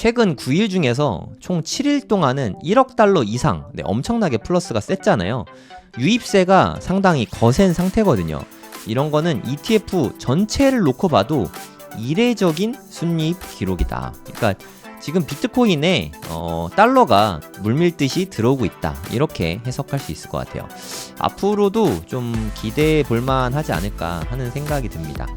최근 9일 중에서 총 7일 동안은 1억 달러 이상, 엄청나게 플러스가 셌잖아요. 유입세가 상당히 거센 상태거든요. 이런 거는 ETF 전체를 놓고 봐도 이례적인 순이익 기록이다. 그러니까 지금 비트코인에 달러가 물밀듯이 들어오고 있다, 이렇게 해석할 수 있을 것 같아요. 앞으로도 좀 기대해 볼만 하지 않을까 하는 생각이 듭니다.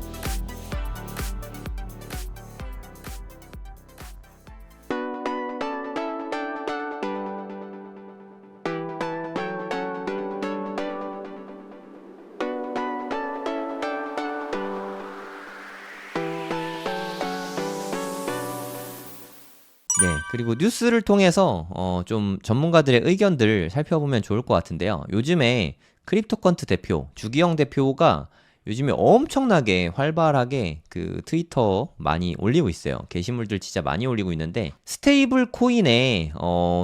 네, 그리고 뉴스를 통해서 좀 전문가들의 의견들을 살펴보면 좋을 것 같은데요. 요즘에 크립토컨트 대표, 주기영 대표가 요즘에 엄청나게 활발하게 그 트위터 많이 올리고 있어요. 게시물들 진짜 많이 올리고 있는데, 스테이블 코인의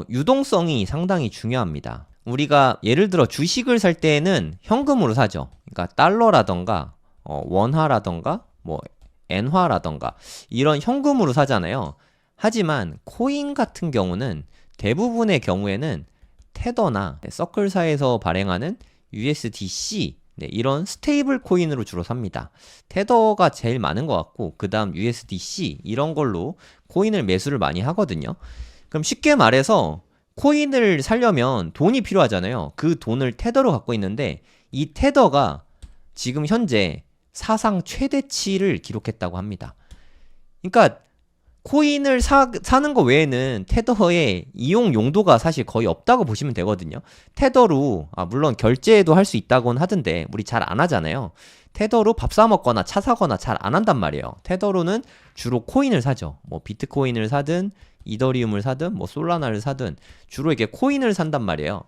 유동성이 상당히 중요합니다. 우리가 예를 들어 주식을 살 때는 현금으로 사죠. 그러니까 달러라던가 원화라던가 뭐 엔화라던가 이런 현금으로 사잖아요. 하지만 코인 같은 경우는 대부분의 경우에는 테더나 서클사에서 발행하는 USDC, 이런 스테이블 코인으로 주로 삽니다. 테더가 제일 많은 것 같고, 그 다음 USDC, 이런 걸로 코인을 매수를 많이 하거든요. 그럼 쉽게 말해서 코인을 사려면 돈이 필요하잖아요. 그 돈을 테더로 갖고 있는데, 이 테더가 지금 현재 사상 최대치를 기록했다고 합니다. 그러니까 코인을 사는 거 외에는 테더의 이용 용도가 사실 거의 없다고 보시면 되거든요. 테더로, 물론 결제도 할 수 있다고는 하던데, 우리 잘 안 하잖아요. 테더로 밥 사 먹거나 차 사거나 잘 안 한단 말이에요. 테더로는 주로 코인을 사죠. 뭐 비트코인을 사든, 이더리움을 사든, 뭐 솔라나를 사든, 주로 이렇게 코인을 산단 말이에요.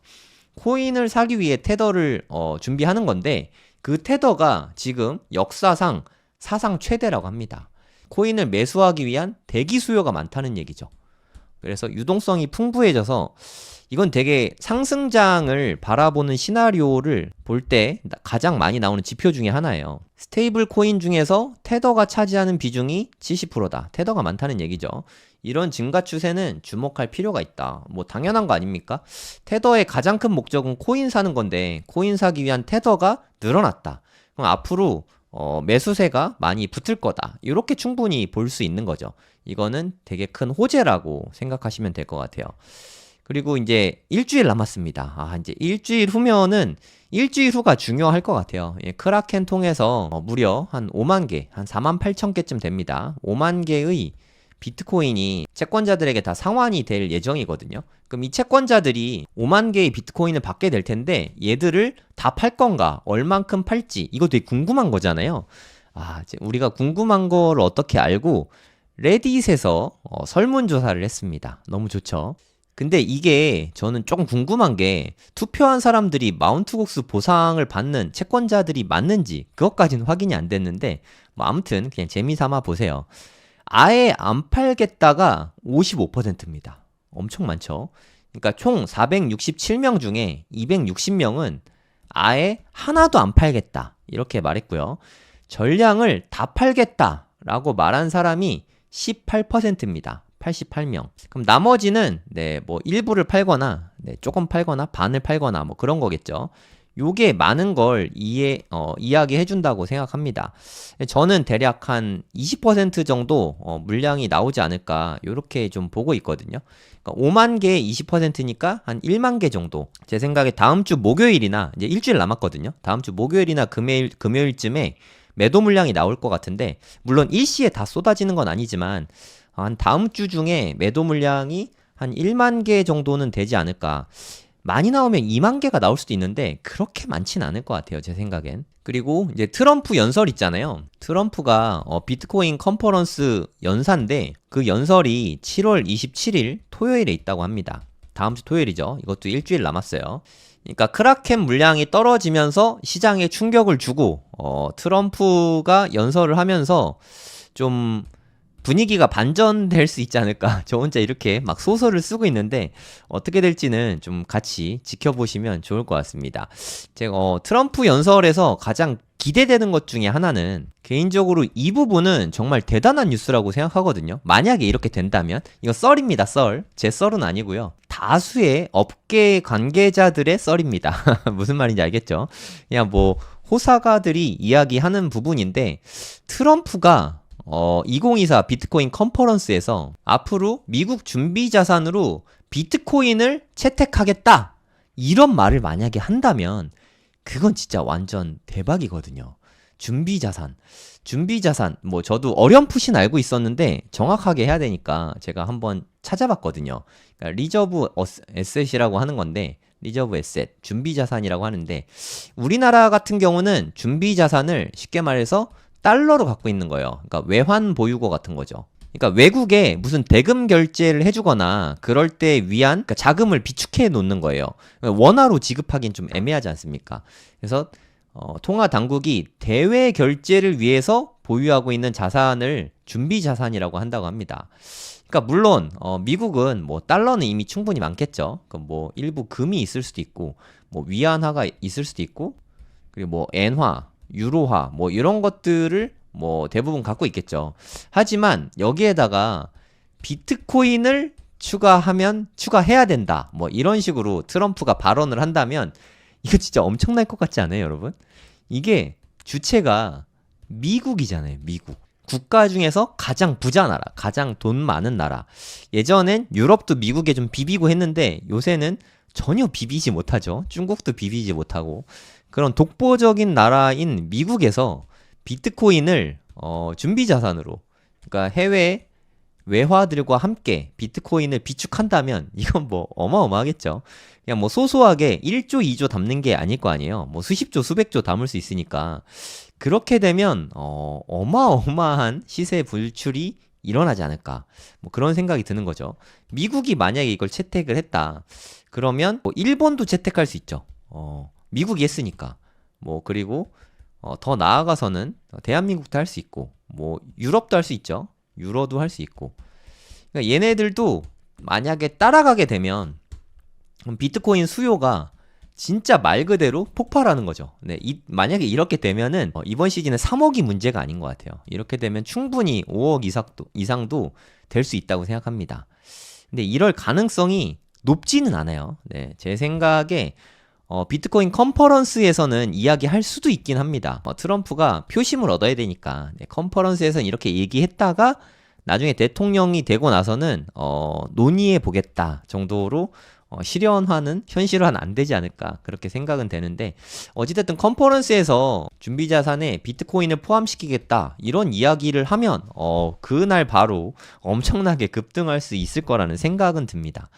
코인을 사기 위해 테더를 준비하는 건데, 그 테더가 지금 역사상 사상 최대라고 합니다. 코인을 매수하기 위한 대기 수요가 많다는 얘기죠. 그래서 유동성이 풍부해져서 이건 되게 상승장을 바라보는 시나리오를 볼 때 가장 많이 나오는 지표 중에 하나예요. 스테이블 코인 중에서 테더가 차지하는 비중이 70%다. 테더가 많다는 얘기죠. 이런 증가 추세는 주목할 필요가 있다. 뭐 당연한 거 아닙니까? 테더의 가장 큰 목적은 코인 사는 건데, 코인 사기 위한 테더가 늘어났다. 그럼 앞으로 매수세가 많이 붙을 거다, 이렇게 충분히 볼 수 있는 거죠. 이거는 되게 큰 호재라고 생각하시면 될 것 같아요. 그리고 이제 일주일 남았습니다. 이제 일주일 후면은, 일주일 후가 중요할 것 같아요. 크라켄 통해서 무려 한 5만 개, 한 4만 8천 개쯤 됩니다. 5만 개의 비트코인이 채권자들에게 다 상환이 될 예정이거든요. 그럼 이 채권자들이 5만 개의 비트코인을 받게 될 텐데, 얘들을 다 팔 건가, 얼만큼 팔지, 이거 되게 궁금한 거잖아요. 이제 우리가 궁금한 걸 어떻게 알고 레딧에서 설문조사를 했습니다. 너무 좋죠. 근데 이게 저는 조금 궁금한 게, 투표한 사람들이 마운트곡스 보상을 받는 채권자들이 맞는지 그것까지는 확인이 안 됐는데, 뭐 아무튼 그냥 재미삼아 보세요. 아예 안 팔겠다가 55%입니다. 엄청 많죠. 그러니까 총 467명 중에 260명은 아예 하나도 안 팔겠다, 이렇게 말했고요. 전량을 다 팔겠다라고 말한 사람이 18%입니다. 88명. 그럼 나머지는 뭐 일부를 팔거나, 조금 팔거나 반을 팔거나 뭐 그런 거겠죠. 요게 많은 걸 이야기해 준다고 생각합니다. 저는 대략 한 20% 정도 물량이 나오지 않을까, 요렇게 좀 보고 있거든요. 그러니까 5만 개에 20%니까 한 1만 개 정도. 제 생각에 다음 주 목요일이나, 이제 일주일 남았거든요. 다음 주 목요일이나 금요일쯤에 매도 물량이 나올 것 같은데, 물론 일시에 다 쏟아지는 건 아니지만 한 다음 주 중에 매도 물량이 한 1만 개 정도는 되지 않을까. 많이 나오면 2만 개가 나올 수도 있는데 그렇게 많진 않을 것 같아요, 제 생각엔. 그리고 이제 트럼프 연설 있잖아요. 트럼프가 비트코인 컨퍼런스 연사인데, 그 연설이 7월 27일 토요일에 있다고 합니다. 다음 주 토요일이죠. 이것도 일주일 남았어요. 그러니까 크라켄 물량이 떨어지면서 시장에 충격을 주고, 트럼프가 연설을 하면서 좀 분위기가 반전될 수 있지 않을까. 저 혼자 이렇게 막 소설을 쓰고 있는데 어떻게 될지는 좀 같이 지켜보시면 좋을 것 같습니다. 제가 트럼프 연설에서 가장 기대되는 것 중에 하나는 개인적으로 이 부분은 정말 대단한 뉴스라고 생각하거든요. 만약에 이렇게 된다면 이거 썰입니다. 썰. 제 썰은 아니고요. 다수의 업계 관계자들의 썰입니다. 무슨 말인지 알겠죠? 그냥 뭐 호사가들이 이야기하는 부분인데 트럼프가 2024 비트코인 컨퍼런스에서 앞으로 미국 준비 자산으로 비트코인을 채택하겠다. 이런 말을 만약에 한다면 그건 진짜 완전 대박이거든요. 준비 자산, 뭐 저도 어렴풋이 알고 있었는데 정확하게 해야 되니까 제가 한번 찾아봤거든요. 그러니까 리저브 에셋이라고 하는 건데 리저브 에셋, 준비 자산이라고 하는데 우리나라 같은 경우는 준비 자산을 쉽게 말해서 달러로 갖고 있는 거예요. 그러니까 외환 보유고 같은 거죠. 그러니까 외국에 무슨 대금 결제를 해주거나 그럴 때 위한 그러니까 자금을 비축해 놓는 거예요. 원화로 지급하기는 좀 애매하지 않습니까? 그래서 통화 당국이 대외 결제를 위해서 보유하고 있는 자산을 준비 자산이라고 한다고 합니다. 그러니까 물론 미국은 뭐 달러는 이미 충분히 많겠죠. 그럼 뭐 일부 금이 있을 수도 있고 뭐 위안화가 있을 수도 있고 그리고 뭐 엔화, 유로화 뭐 이런 것들을 뭐 대부분 갖고 있겠죠. 하지만 여기에다가 비트코인을 추가해야 된다. 뭐 이런 식으로 트럼프가 발언을 한다면 이거 진짜 엄청날 것 같지 않아요, 여러분? 이게 주체가 미국이잖아요, 미국. 국가 중에서 가장 부자 나라, 가장 돈 많은 나라. 예전엔 유럽도 미국에 좀 비비고 했는데 요새는 전혀 비비지 못하죠. 중국도 비비지 못하고. 그런 독보적인 나라인 미국에서 비트코인을 준비 자산으로 그러니까 해외 외화들과 함께 비트코인을 비축한다면 이건 뭐 어마어마하겠죠. 그냥 뭐 소소하게 1조, 2조 담는 게 아닐 거 아니에요. 뭐 수십조, 수백조 담을 수 있으니까 그렇게 되면 어마어마한 시세 불출이 일어나지 않을까. 뭐 그런 생각이 드는 거죠. 미국이 만약에 이걸 채택을 했다. 그러면 뭐 일본도 채택할 수 있죠. 미국이 했으니까. 뭐 그리고 더 나아가서는 대한민국도 할 수 있고 뭐 유럽도 할 수 있죠. 유로도 할 수 있고. 그러니까 얘네들도 만약에 따라가게 되면 비트코인 수요가 진짜 말 그대로 폭발하는 거죠. 네, 만약에 이렇게 되면은 이번 시즌에 3억이 문제가 아닌 것 같아요. 이렇게 되면 충분히 5억 이상도 될 수 있다고 생각합니다. 근데 이럴 가능성이 높지는 않아요. 네, 제 생각에 비트코인 컨퍼런스에서는 이야기할 수도 있긴 합니다. 트럼프가 표심을 얻어야 되니까 컨퍼런스에서는 이렇게 얘기했다가 나중에 대통령이 되고 나서는 논의해 보겠다 정도로 현실화는 안 되지 않을까 그렇게 생각은 되는데 어찌됐든 컨퍼런스에서 준비자산에 비트코인을 포함시키겠다 이런 이야기를 하면 그날 바로 엄청나게 급등할 수 있을 거라는 생각은 듭니다.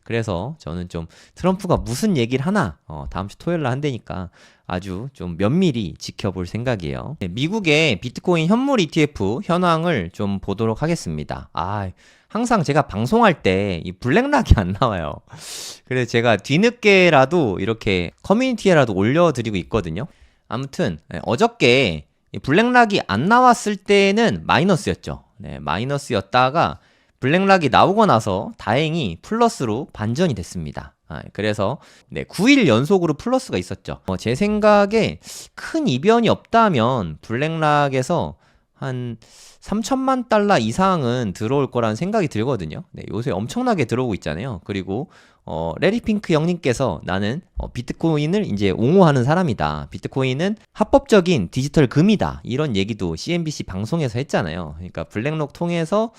그래서 저는 좀 트럼프가 무슨 얘기를 하나 다음 주 토요일 날 한다니까 아주 좀 면밀히 지켜볼 생각이에요. 네, 미국의 비트코인 현물 ETF 현황을 좀 보도록 하겠습니다. 항상 제가 방송할 때 이 블랙락이 안 나와요. 그래서 제가 뒤늦게라도 이렇게 커뮤니티에라도 올려드리고 있거든요. 아무튼 어저께 블랙락이 안 나왔을 때는 마이너스였죠. 네, 마이너스였다가 블랙락이 나오고 나서 다행히 플러스로 반전이 됐습니다. 그래서 9일 연속으로 플러스가 있었죠. 제 생각에 큰 이변이 없다면 블랙락에서 한 3천만 달러 이상은 들어올 거라는 생각이 들거든요. 요새 엄청나게 들어오고 있잖아요. 그리고 레리핑크 형님께서 나는 비트코인을 이제 옹호하는 사람이다. 비트코인은 합법적인 디지털 금이다. 이런 얘기도 CNBC 방송에서 했잖아요. 그러니까 블랙록 통해서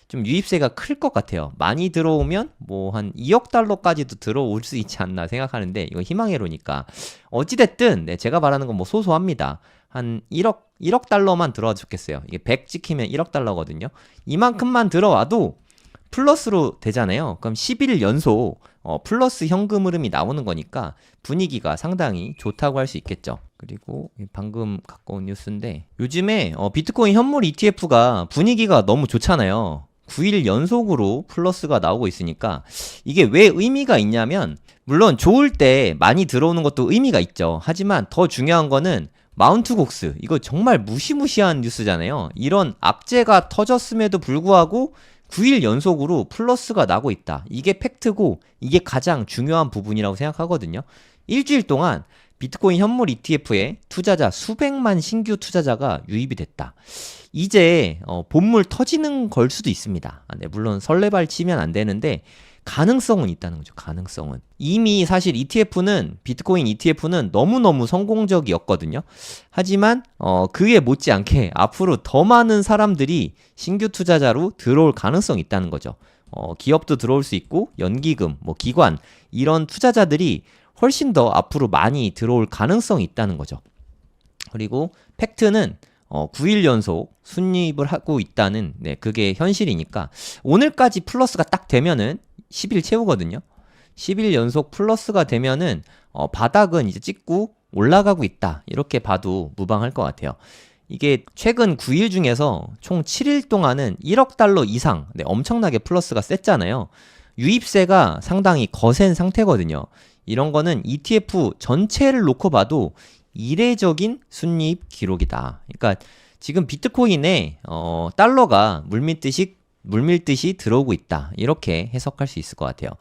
좀 유입세가 클 것 같아요. 많이 들어오면 뭐 한 2억 달러까지도 들어올 수 있지 않나 생각하는데 이거 희망회로니까 어찌됐든 제가 말하는 건 뭐 소소합니다. 한 1억 달러만 들어와도 좋겠어요. 이게 100 찍히면 1억 달러거든요. 이만큼만 들어와도 플러스로 되잖아요. 그럼 10일 연속 플러스 현금 흐름이 나오는 거니까 분위기가 상당히 좋다고 할 수 있겠죠. 그리고 방금 갖고 온 뉴스인데 요즘에 비트코인 현물 ETF가 분위기가 너무 좋잖아요. 9일 연속으로 플러스가 나오고 있으니까 이게 왜 의미가 있냐면 물론 좋을 때 많이 들어오는 것도 의미가 있죠. 하지만 더 중요한 거는 마운트 곡스 이거 정말 무시무시한 뉴스잖아요. 이런 악재가 터졌음에도 불구하고 9일 연속으로 플러스가 나고 있다. 이게 팩트고 이게 가장 중요한 부분이라고 생각하거든요. 일주일 동안 비트코인 현물 ETF에 투자자 수백만 신규 투자자가 유입이 됐다. 이제 본물 터지는 걸 수도 있습니다. 네, 물론 설레발 치면 안 되는데 가능성은 있다는 거죠. 가능성은. 이미 사실 ETF는 비트코인 ETF는 너무너무 성공적이었거든요. 하지만 그에 못지않게 앞으로 더 많은 사람들이 신규 투자자로 들어올 가능성이 있다는 거죠. 기업도 들어올 수 있고 연기금, 뭐 기관 이런 투자자들이 훨씬 더 앞으로 많이 들어올 가능성이 있다는 거죠. 그리고 팩트는 9일 연속 순이입을 하고 있다는 그게 현실이니까 오늘까지 플러스가 딱 되면은 10일 채우거든요. 10일 연속 플러스가 되면은 바닥은 이제 찍고 올라가고 있다. 이렇게 봐도 무방할 것 같아요. 이게 최근 9일 중에서 총 7일 동안은 1억 달러 이상 엄청나게 플러스가 셌잖아요. 유입세가 상당히 거센 상태거든요. 이런 거는 ETF 전체를 놓고 봐도 이례적인 순이입 기록이다. 그러니까 지금 비트코인에 달러가 물밀듯이 들어오고 있다. 이렇게 해석할 수 있을 것 같아요.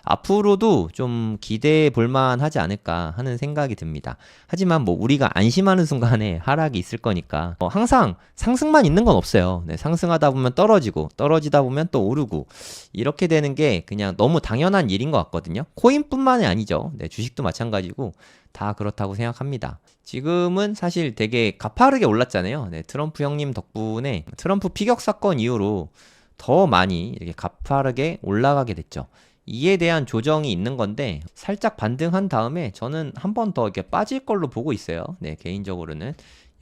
앞으로도 좀 기대해 볼 만하지 않을까 하는 생각이 듭니다. 하지만 뭐 우리가 안심하는 순간에 하락이 있을 거니까 항상 상승만 있는 건 없어요. 네, 상승하다 보면 떨어지고 떨어지다 보면 또 오르고 이렇게 되는 게 그냥 너무 당연한 일인 것 같거든요. 코인뿐만이 아니죠. 네, 주식도 마찬가지고 다 그렇다고 생각합니다. 지금은 사실 되게 가파르게 올랐잖아요. 네, 트럼프 형님 덕분에 트럼프 피격 사건 이후로 더 많이 이렇게 가파르게 올라가게 됐죠. 이에 대한 조정이 있는 건데 살짝 반등한 다음에 저는 한 번 더 이렇게 빠질 걸로 보고 있어요. 네, 개인적으로는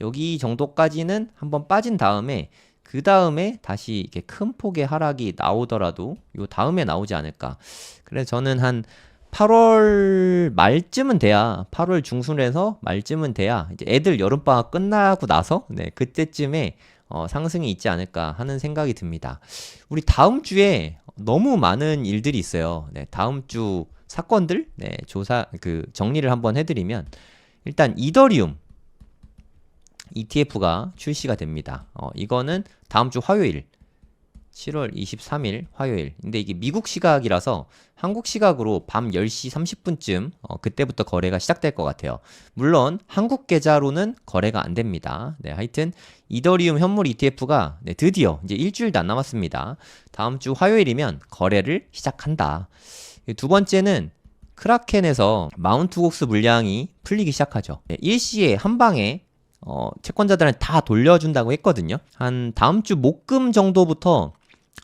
여기 정도까지는 한번 빠진 다음에 그 다음에 다시 이렇게 큰 폭의 하락이 나오더라도 요 다음에 나오지 않을까. 그래서 저는 한 8월 말쯤은 돼야 8월 중순에서 말쯤은 돼야 이제 애들 여름방학 끝나고 나서 그때쯤에 상승이 있지 않을까 하는 생각이 듭니다. 우리 다음 주에 너무 많은 일들이 있어요. 네, 다음 주 사건들 정리를 한번 해드리면 일단 이더리움 ETF가 출시가 됩니다. 이거는 다음 주 화요일 7월 23일 화요일. 근데 이게 미국 시각이라서 한국 시각으로 밤 10시 30분쯤 그때부터 거래가 시작될 것 같아요. 물론 한국 계좌로는 거래가 안 됩니다. 네, 하여튼 이더리움 현물 ETF가 드디어 이제 일주일도 안 남았습니다. 다음 주 화요일이면 거래를 시작한다. 두 번째는 크라켄에서 마운트곡스 물량이 풀리기 시작하죠. 일시에 한 방에 채권자들한테 다 돌려준다고 했거든요. 한 다음 주 목금 정도부터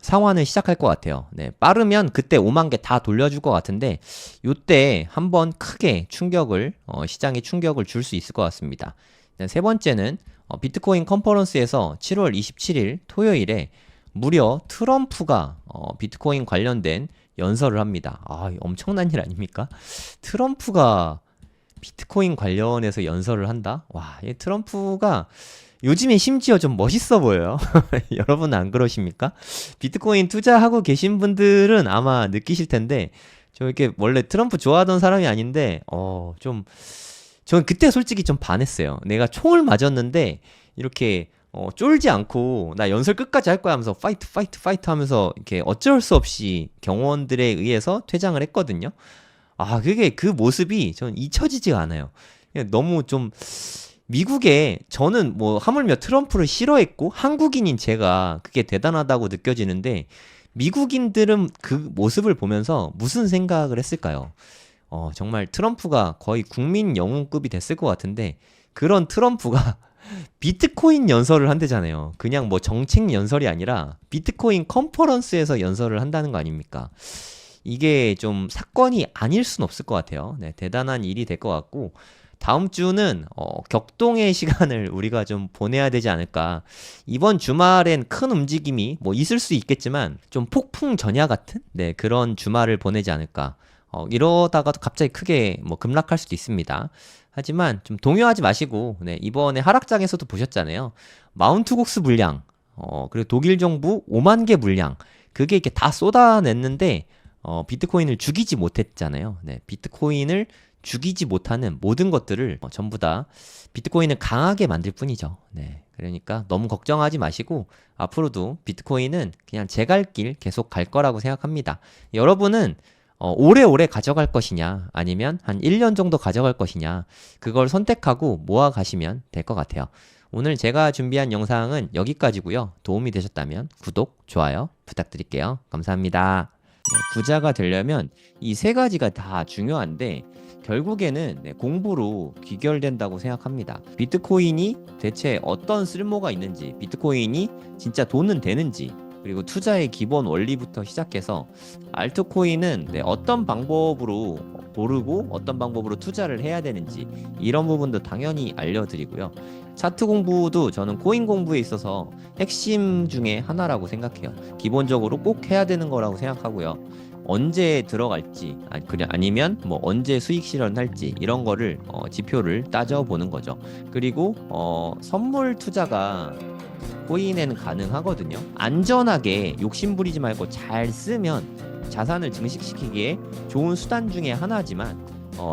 상환을 시작할 것 같아요. 네, 빠르면 그때 5만 개 다 돌려줄 것 같은데 요때 한번 크게 시장에 충격을 줄 수 있을 것 같습니다. 세 번째는 비트코인 컨퍼런스에서 7월 27일 토요일에 무려 트럼프가 비트코인 관련된 연설을 합니다. 엄청난 일 아닙니까? 트럼프가 비트코인 관련해서 연설을 한다? 와, 이 트럼프가 요즘에 심지어 좀 멋있어 보여요. 여러분 안 그러십니까? 비트코인 투자하고 계신 분들은 아마 느끼실 텐데, 저 이렇게 원래 트럼프 좋아하던 사람이 아닌데, 저는 그때 솔직히 좀 반했어요. 내가 총을 맞았는데, 이렇게, 쫄지 않고, 나 연설 끝까지 할 거야 하면서, 파이트 하면서, 이렇게 어쩔 수 없이 경호원들에 의해서 퇴장을 했거든요. 그 모습이 전 잊혀지지가 않아요. 너무 좀, 미국에 저는 뭐 하물며 트럼프를 싫어했고 한국인인 제가 그게 대단하다고 느껴지는데 미국인들은 그 모습을 보면서 무슨 생각을 했을까요? 정말 트럼프가 거의 국민 영웅급이 됐을 것 같은데 그런 트럼프가 비트코인 연설을 한대잖아요. 그냥 뭐 정책 연설이 아니라 비트코인 컨퍼런스에서 연설을 한다는 거 아닙니까? 이게 좀 사건이 아닐 순 없을 것 같아요. 네, 대단한 일이 될 것 같고 다음 주는 격동의 시간을 우리가 좀 보내야 되지 않을까. 이번 주말엔 큰 움직임이 뭐 있을 수 있겠지만 좀 폭풍 전야 같은 그런 주말을 보내지 않을까. 이러다가도 갑자기 크게 뭐 급락할 수도 있습니다. 하지만 좀 동요하지 마시고 이번에 하락장에서도 보셨잖아요. 마운트곡스 물량 그리고 독일 정부 5만 개 물량 그게 이렇게 다 쏟아냈는데 비트코인을 죽이지 못했잖아요. 비트코인을 죽이지 못하는 모든 것들을 전부 다 비트코인을 강하게 만들 뿐이죠. 그러니까 너무 걱정하지 마시고 앞으로도 비트코인은 그냥 제 갈 길 계속 갈 거라고 생각합니다. 여러분은 오래오래 가져갈 것이냐, 아니면 한 1년 정도 가져갈 것이냐, 그걸 선택하고 모아 가시면 될 것 같아요. 오늘 제가 준비한 영상은 여기까지고요. 도움이 되셨다면 구독, 좋아요 부탁드릴게요. 감사합니다. 네, 부자가 되려면 이 세 가지가 다 중요한데 결국에는 공부로 귀결된다고 생각합니다. 비트코인이 대체 어떤 쓸모가 있는지, 비트코인이 진짜 돈은 되는지, 그리고 투자의 기본 원리부터 시작해서 알트코인은 어떤 방법으로 고르고 어떤 방법으로 투자를 해야 되는지 이런 부분도 당연히 알려드리고요. 차트 공부도 저는 코인 공부에 있어서 핵심 중에 하나라고 생각해요. 기본적으로 꼭 해야 되는 거라고 생각하고요. 언제 들어갈지 아니면 뭐 언제 수익 실현할지 이런 거를 지표를 따져보는 거죠. 그리고 선물 투자가 코인에는 가능하거든요. 안전하게 욕심부리지 말고 잘 쓰면 자산을 증식시키기에 좋은 수단 중에 하나지만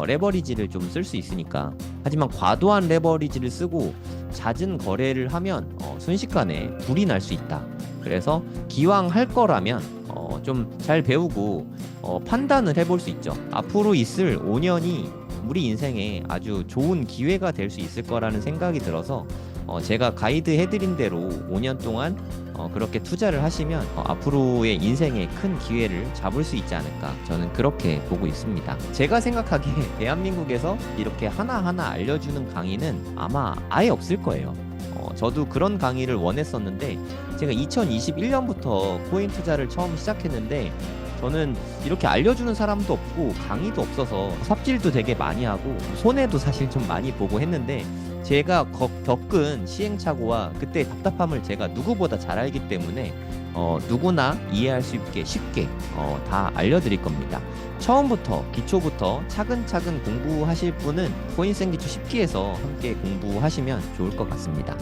레버리지를 좀 쓸 수 있으니까. 하지만 과도한 레버리지를 쓰고 잦은 거래를 하면 순식간에 불이 날 수 있다. 그래서 기왕 할 거라면 좀 잘 배우고 판단을 해볼 수 있죠. 앞으로 있을 5년이 우리 인생에 아주 좋은 기회가 될 수 있을 거라는 생각이 들어서 제가 가이드 해드린 대로 5년 동안 그렇게 투자를 하시면 앞으로의 인생에 큰 기회를 잡을 수 있지 않을까, 저는 그렇게 보고 있습니다. 제가 생각하기에 대한민국에서 이렇게 하나하나 알려주는 강의는 아마 아예 없을 거예요. 저도 그런 강의를 원했었는데 제가 2021년부터 코인 투자를 처음 시작했는데 저는 이렇게 알려주는 사람도 없고 강의도 없어서 삽질도 되게 많이 하고 손해도 사실 좀 많이 보고 했는데, 제가 겪은 시행착오와 그때 답답함을 제가 누구보다 잘 알기 때문에 누구나 이해할 수 있게 쉽게 다 알려드릴 겁니다. 처음부터 기초부터 차근차근 공부하실 분은 코인생기초 10기에서 함께 공부하시면 좋을 것 같습니다.